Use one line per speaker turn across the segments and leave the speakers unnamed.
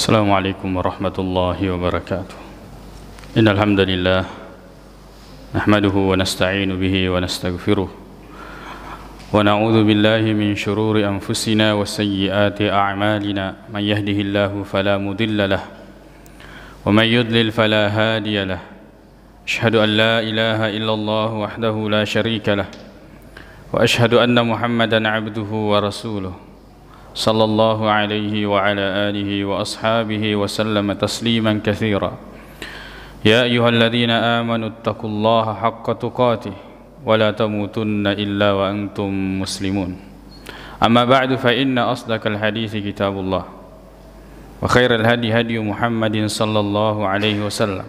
Assalamualaikum warahmatullahi wabarakatuh. Innal hamdalillah nahmaduhu wa nasta'inu bihi wa nastaghfiruh wa na'udzu billahi min shururi anfusina wa sayyiati a'malina. Man yahdihillahu fala mudilla lahu wa man yudlil fala hadiya lahu. Asyhadu an la ilaha illallah wahdahu la syarika lahu wa asyhadu anna Muhammadan 'abduhu wa rasuluh. Sallallahu alaihi wa ala alihi wa ashabihi wa sallama tasliman katsira. Ya ayyuhalladzina amanu taqullaha haqqa tuqatih wa la tamutunna illa wa antum muslimun. Amma ba'du fa inna asdaqal hadithi kitabullah wa khairal hadi hadi Muhammadin sallallahu alaihi wasallam.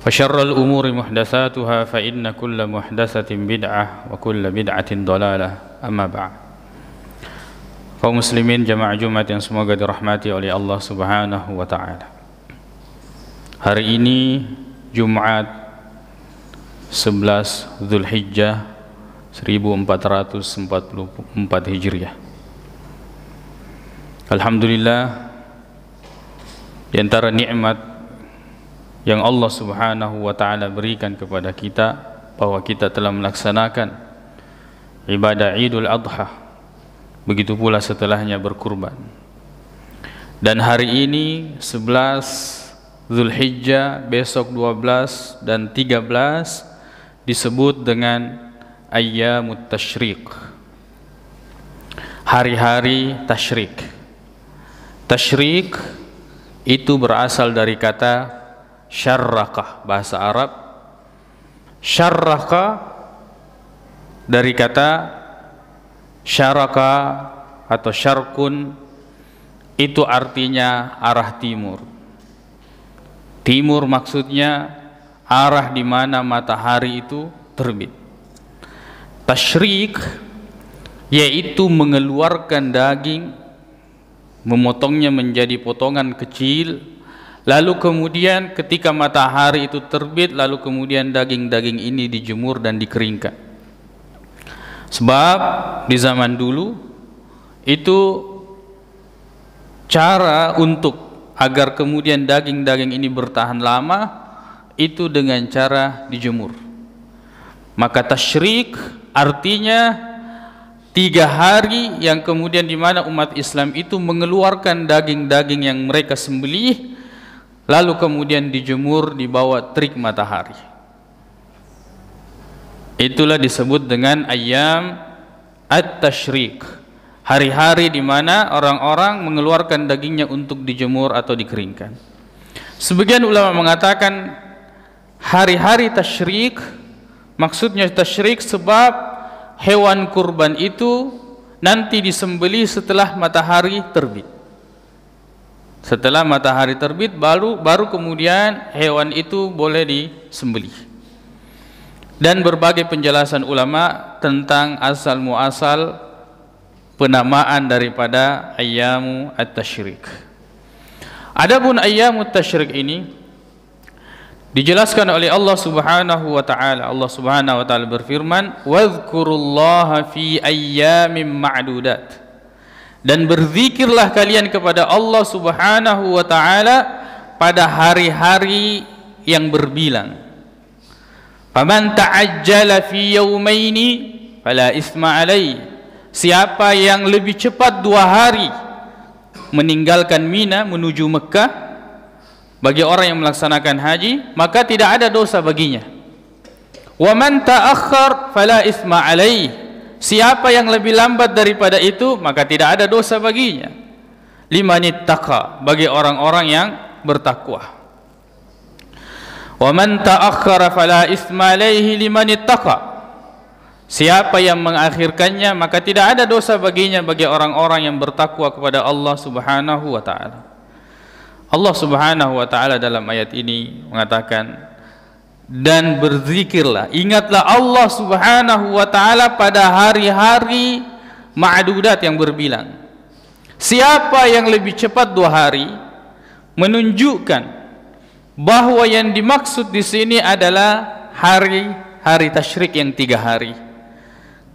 Wa syarral umuri muhdatsatuha fa inna kulla muhdatsatin bid'ah wa kulla bid'atin dhalalah. Amma ba'd. Kaum muslimin jamaah Jumat yang semoga dirahmati oleh Allah Subhanahu wa taala. Hari ini Jumat 11 Zulhijjah 1444 Hijriah. Alhamdulillah, di antara nikmat yang Allah Subhanahu wa taala berikan kepada kita bahwa kita telah melaksanakan ibadah Idul Adha. Begitu pula setelahnya berkurban. Dan hari ini 11 Zulhijjah, besok 12 dan 13 disebut dengan Ayyamut Tasyriq, hari-hari tasyrik. Tasyrik itu berasal dari kata syarraqah, bahasa Arab. Syarraqah dari kata syaraka atau syarkun, itu artinya arah timur. Timur maksudnya arah di mana matahari itu terbit. Tasyrik yaitu mengeluarkan daging, memotongnya menjadi potongan kecil, lalu kemudian ketika matahari itu terbit, lalu kemudian daging-daging ini dijemur dan dikeringkan. Sebab di zaman dulu itu cara untuk agar kemudian daging-daging ini bertahan lama itu dengan cara dijemur. Maka tasyrik artinya 3 hari yang kemudian di mana umat Islam itu mengeluarkan daging-daging yang mereka sembelih, lalu kemudian dijemur di bawah terik matahari. Itulah disebut dengan Ayyam At-Tasyriq, hari-hari di mana orang-orang mengeluarkan dagingnya untuk dijemur atau dikeringkan. Sebagian ulama mengatakan hari-hari tasyrik maksudnya tasyrik sebab hewan kurban itu nanti disembelih setelah matahari terbit. Setelah matahari terbit baru kemudian hewan itu boleh disembelih. Dan berbagai penjelasan ulama tentang asal muasal penamaan daripada Ayyamu At-Tasyriq. Adapun Ayyamut Tasyriq ini dijelaskan oleh Allah Subhanahu wa taala. Allah Subhanahu wa taala berfirman, "Wadhkurullaha fi ayyamin ma'dudat." Dan berzikirlah kalian kepada Allah Subhanahu wa taala pada hari-hari yang berbilang. Faman ta'ajjala fi yawmaini fala isma alai. Siapa yang lebih cepat 2 hari meninggalkan Mina menuju Mekah bagi orang yang melaksanakan haji, maka tidak ada dosa baginya. Wa man ta'akhkhar fala isma alai. Siapa yang lebih lambat daripada itu, maka tidak ada dosa baginya. Limanittaqa, bagi orang-orang yang bertakwa. Wa man ta'akhkhara fala isma alaihi liman ittaqa. Siapa yang mengakhirkannya maka tidak ada dosa baginya bagi orang-orang yang bertakwa kepada Allah Subhanahu wa taala. Allah Subhanahu wa taala dalam ayat ini mengatakan, dan berzikirlah, ingatlah Allah Subhanahu wa taala pada hari-hari ma'dudat yang berbilang. Siapa yang lebih cepat 2 hari menunjukkan bahwa yang dimaksud di sini adalah hari tasyrik yang 3 hari.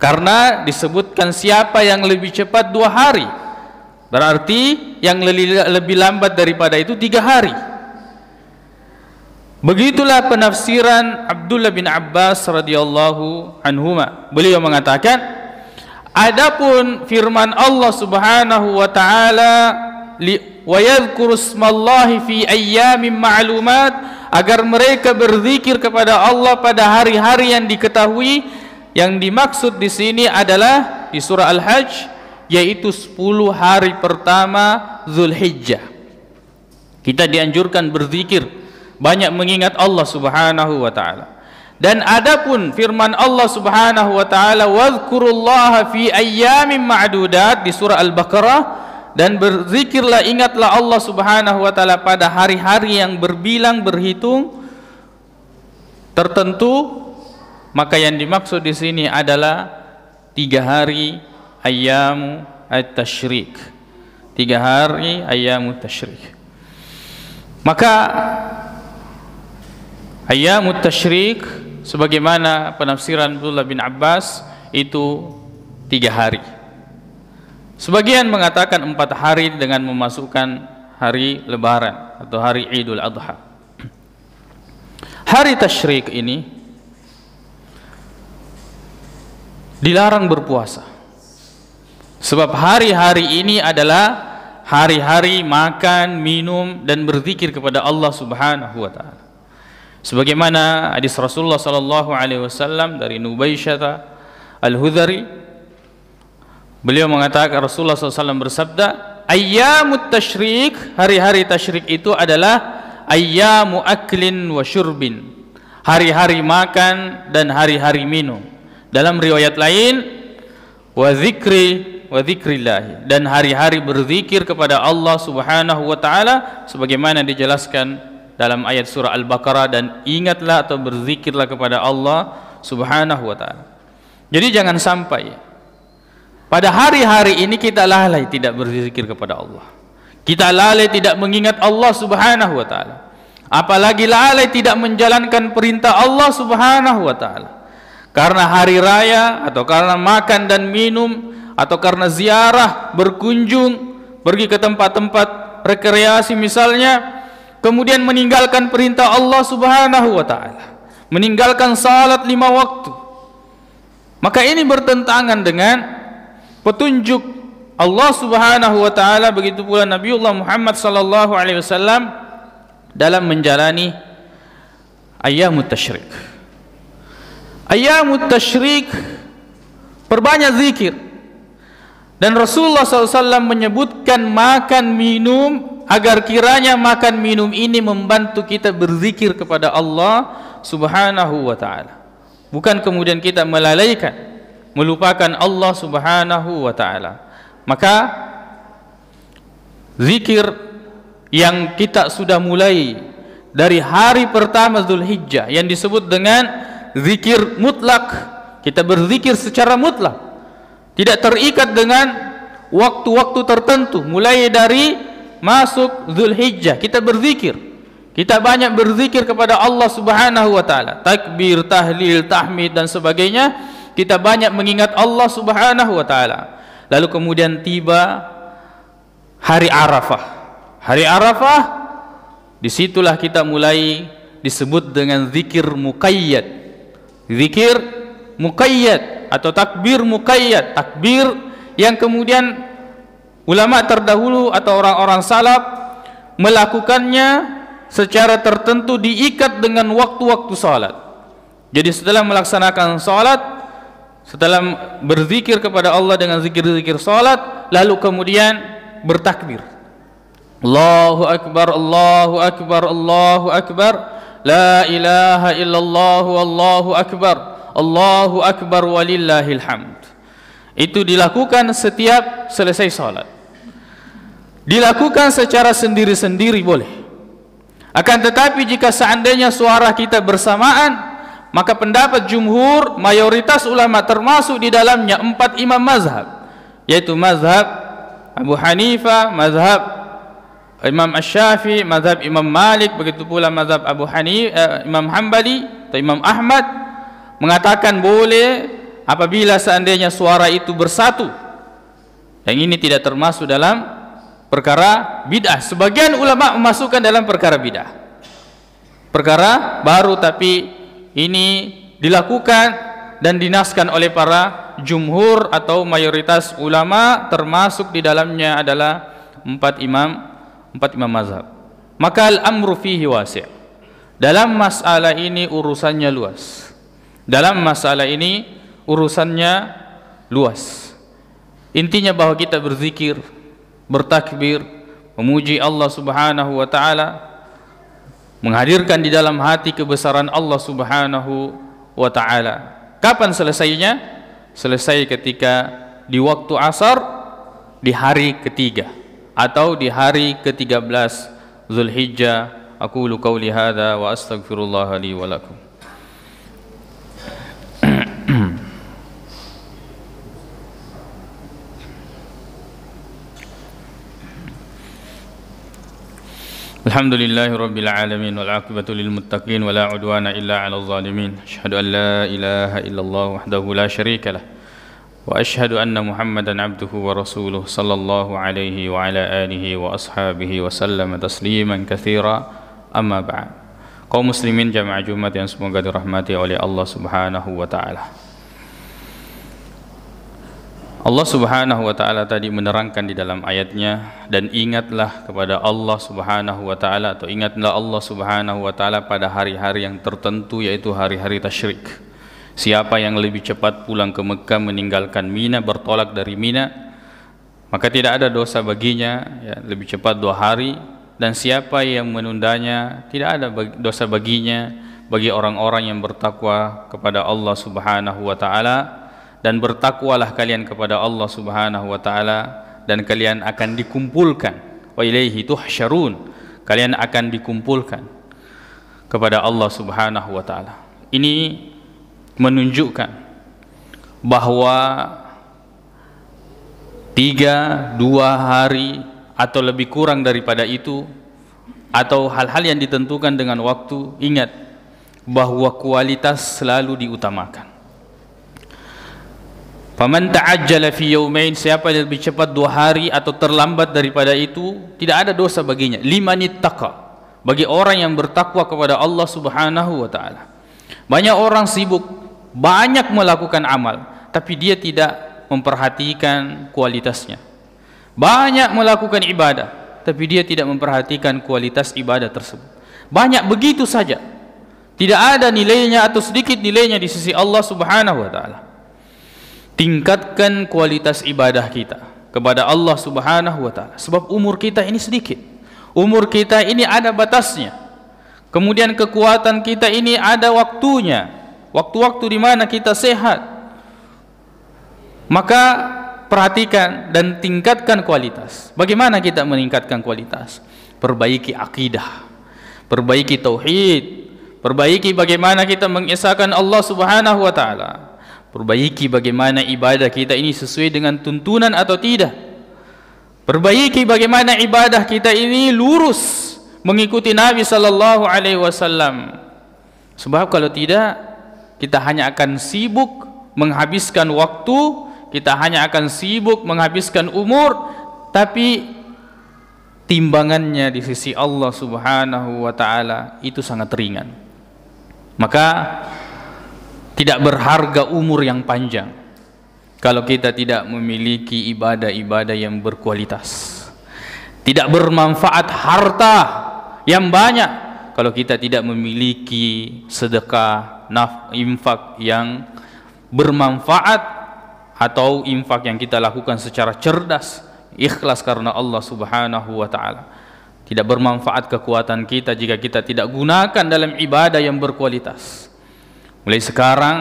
Karena disebutkan siapa yang lebih cepat 2 hari Berarti yang lebih lambat daripada itu 3 hari. Begitulah penafsiran Abdullah bin Abbas radhiyallahu anhuma. Beliau mengatakan, adapun firman Allah Subhanahu wa taala wa yadhkuru ismallahi fi ayyamin ma'lumat, agar mereka berzikir kepada Allah pada hari-hari yang diketahui, yang dimaksud di sini adalah di surah Al-Hajj, yaitu 10 hari pertama Zulhijjah. Kita dianjurkan berzikir, banyak mengingat Allah Subhanahu wa taala. Dan adapun firman Allah Subhanahu wa taala, wadhkurullaha fi ayyamin ma'dudat di surah Al-Baqarah, dan berzikirlah, ingatlah Allah Subhanahu wa taala pada hari-hari yang berbilang, berhitung, tertentu. Maka yang dimaksud di sini adalah 3 hari ayyamu at-tasyrik. 3 hari ayyamu at-tasyrik. Maka ayyamu at-tasyrik sebagaimana penafsiran Abdullah bin Abbas itu 3 hari. Sebagian mengatakan 4 hari dengan memasukkan hari lebaran atau hari Idul Adha. Hari tasyrik ini dilarang berpuasa, sebab hari-hari ini adalah hari-hari makan, minum, dan berzikir kepada Allah Subhanahu wa taala. Sebagaimana hadis Rasulullah sallallahu alaihi wasallam dari Nubaisyah Al-Hudhari, beliau mengatakan, Rasulullah SAW bersabda, ayyamut tasyrik, hari-hari tasyrik itu adalah ayyamu aklin wa syurbin, hari-hari makan dan hari-hari minum. Dalam riwayat lain, wa dzikrillah, dan hari-hari berzikir kepada Allah Subhanahu wa taala sebagaimana dijelaskan dalam ayat surah Al-Baqarah, dan ingatlah atau berzikirlah kepada Allah Subhanahu wa taala. Jadi jangan sampai pada hari-hari ini kita lalai tidak berzikir kepada Allah. Kita lalai tidak mengingat Allah Subhanahu wa taala. Apalagi lalai tidak menjalankan perintah Allah Subhanahu wa taala. Karena hari raya, atau karena makan dan minum, atau karena ziarah, berkunjung, pergi ke tempat-tempat rekreasi misalnya, kemudian meninggalkan perintah Allah Subhanahu wa taala, meninggalkan salat 5 waktu. Maka ini bertentangan dengan petunjuk Allah Subhanahu wa taala, begitu pula Nabiullah Muhammad sallallahu alaihi wasallam dalam menjalani ayyamut tasyrik. Ayyamut tasyrik, perbanyak zikir. Dan Rasulullah SAW menyebutkan makan minum, agar kiranya makan minum ini membantu kita berzikir kepada Allah Subhanahu wa ta'ala. Bukan kemudian kita melalaikan, melupakan Allah Subhanahu wa ta'ala. Maka zikir yang kita sudah mulai dari hari pertama Zulhijjah, yang disebut dengan zikir mutlak, kita berzikir secara mutlak, tidak terikat dengan waktu-waktu tertentu. Mulai dari masuk Zulhijjah kita berzikir, kita banyak berzikir kepada Allah Subhanahu wa taala, takbir, tahlil, tahmid dan sebagainya. Kita banyak mengingat Allah Subhanahu wa taala. Lalu kemudian tiba hari Arafah. Hari Arafah, disitulah kita mulai disebut dengan zikir muqayyad. Zikir muqayyad atau takbir muqayyad, takbir yang kemudian ulama terdahulu atau orang-orang salaf melakukannya secara tertentu, diikat dengan waktu-waktu salat. Jadi setelah melaksanakan salat, setelah berzikir kepada Allah dengan zikir-zikir salat, lalu kemudian bertakbir, Allahu akbar, Allahu akbar, Allahu akbar, la ilaha illallah, Allahu akbar, Allahu akbar walillahil hamd. Itu dilakukan setiap selesai salat. Dilakukan secara sendiri-sendiri boleh. Akan tetapi jika seandainya suara kita bersamaan, maka pendapat jumhur, mayoritas ulama termasuk di dalamnya 4 imam mazhab, yaitu mazhab Abu Hanifah, mazhab Imam Asy-Syafi'i, mazhab Imam Malik, begitu pula mazhab Imam Hambali atau Imam Ahmad, mengatakan boleh apabila seandainya suara itu bersatu. Yang ini tidak termasuk dalam perkara bid'ah. Sebagian ulama memasukkan dalam perkara bid'ah, perkara baru, tapi ini dilakukan dan dinaskan oleh para jumhur atau mayoritas ulama, termasuk di dalamnya adalah empat imam mazhab. Maka al-amru fihi wasi'. Dalam masalah ini urusannya luas. Dalam masalah ini urusannya luas. Intinya bahwa kita berzikir, bertakbir, memuji Allah Subhanahu wa taala, menghadirkan di dalam hati kebesaran Allah Subhanahu wa taala. Kapan selesainya? Selesai ketika di waktu asar di hari ketiga atau di hari ke-13 Zulhijjah. Aqulu qawli hadza wa astaghfirullah li wa lakum. Alhamdulillahi rabbil alamin wal aqibatu lil muttaqin wa la udwana illa 'alal zalimin. Asyhadu an la ilaha illallah wahdahu la syarika lah wa asyhadu anna Muhammadan 'abduhu wa rasuluh sallallahu alaihi wa ala alihi wa ashabihi wa sallama tasliman katsira. Amma ba'd. Kaum muslimin jamaah Jumat yang semoga dirahmati oleh Allah Subhanahu wa taala. Allah Subhanahu wa taala tadi menerangkan di dalam ayatnya, dan ingatlah kepada Allah Subhanahu wa taala, atau ingatlah Allah Subhanahu wa taala pada hari-hari yang tertentu, yaitu hari-hari tasyrik. Siapa yang lebih cepat pulang ke Mekah meninggalkan Mina, bertolak dari Mina, maka tidak ada dosa baginya, ya, lebih cepat 2 hari. Dan siapa yang menundanya, tidak ada dosa baginya, bagi orang-orang yang bertakwa kepada Allah Subhanahu wa taala. Dan bertakwalah kalian kepada Allah Subhanahu wa taala, dan kalian akan dikumpulkan, wa ilaihi tuhsyarun, kalian akan dikumpulkan kepada Allah Subhanahu wa taala. Ini menunjukkan bahwa 2 hari atau lebih kurang daripada itu, atau hal-hal yang ditentukan dengan waktu, ingat bahwa kualitas selalu diutamakan. Faman ta'ajjala fi yawmain, siapa yang lebih cepat 2 hari atau terlambat daripada itu, tidak ada dosa baginya. Limanittaqa, bagi orang yang bertakwa kepada Allah Subhanahu wa taala. Banyak orang sibuk, banyak melakukan amal, tapi dia tidak memperhatikan kualitasnya. Banyak melakukan ibadah, tapi dia tidak memperhatikan kualitas ibadah tersebut. Banyak begitu saja, tidak ada nilainya atau sedikit nilainya di sisi Allah Subhanahu wa taala. Tingkatkan kualitas ibadah kita kepada Allah Subhanahu wa taala, sebab umur kita ini sedikit. Umur kita ini ada batasnya. Kemudian kekuatan kita ini ada waktunya. Waktu-waktu di mana kita sehat. Maka perhatikan dan tingkatkan kualitas. Bagaimana kita meningkatkan kualitas? Perbaiki akidah, perbaiki tauhid, perbaiki bagaimana kita mengesahkan Allah Subhanahu wa taala, perbaiki bagaimana ibadah kita ini sesuai dengan tuntunan atau tidak, perbaiki bagaimana ibadah kita ini lurus mengikuti Nabi sallallahu alaihi wasallam. Sebab kalau tidak, kita hanya akan sibuk menghabiskan waktu, kita hanya akan sibuk menghabiskan umur, tapi timbangannya di sisi Allah Subhanahu wa taala itu sangat ringan. Maka tidak berharga umur yang panjang kalau kita tidak memiliki ibadah-ibadah yang berkualitas. Tidak bermanfaat harta yang banyak kalau kita tidak memiliki sedekah, infak yang bermanfaat, atau infak yang kita lakukan secara cerdas, ikhlas karena Allah Subhanahu wa taala. Tidak bermanfaat kekuatan kita jika kita tidak gunakan dalam ibadah yang berkualitas. Mulai sekarang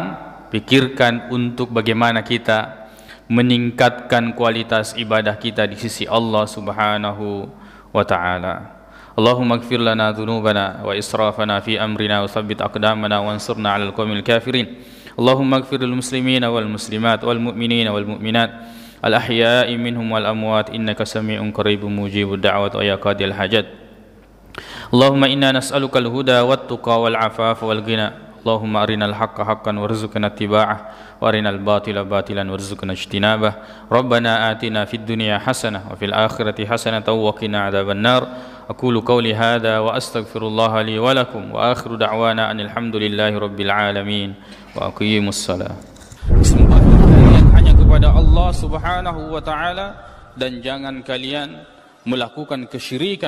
pikirkan untuk bagaimana kita meningkatkan kualitas ibadah kita di sisi Allah Subhanahu wa taala. Allahumma ighfir lana dhunubana wa israfana fi amrina wa tsabbit aqdamana wansurna 'alal qaumil kafirin. Allahumma ighfir lil muslimina wal muslimat wal mu'minina wal mu'minat al ahya'i minhum wal amwat innaka sami'un qaribun mujibud da'wat wa ya qadil hajat. Allahumma inna nas'aluka al huda wat tuqa wal afafa wal ghina Allahumma arinal haqqa haqqan warzuqna ittiba'ah wa arinal batila batilan warzuqna ijtinabah. Rabbana atina fid dunya hasanah wa fil akhirati hasanah wa qina adzabannar. Aqulu qawli hadza wa astaghfirullah li wa lakum wa akhiru da'wana anil hamdulillahi rabbil alamin wa aqimus salat. Sembahlah kalian hanya kepada Allah Subhanahu wa taala dan jangan kalian melakukan kesyirikan.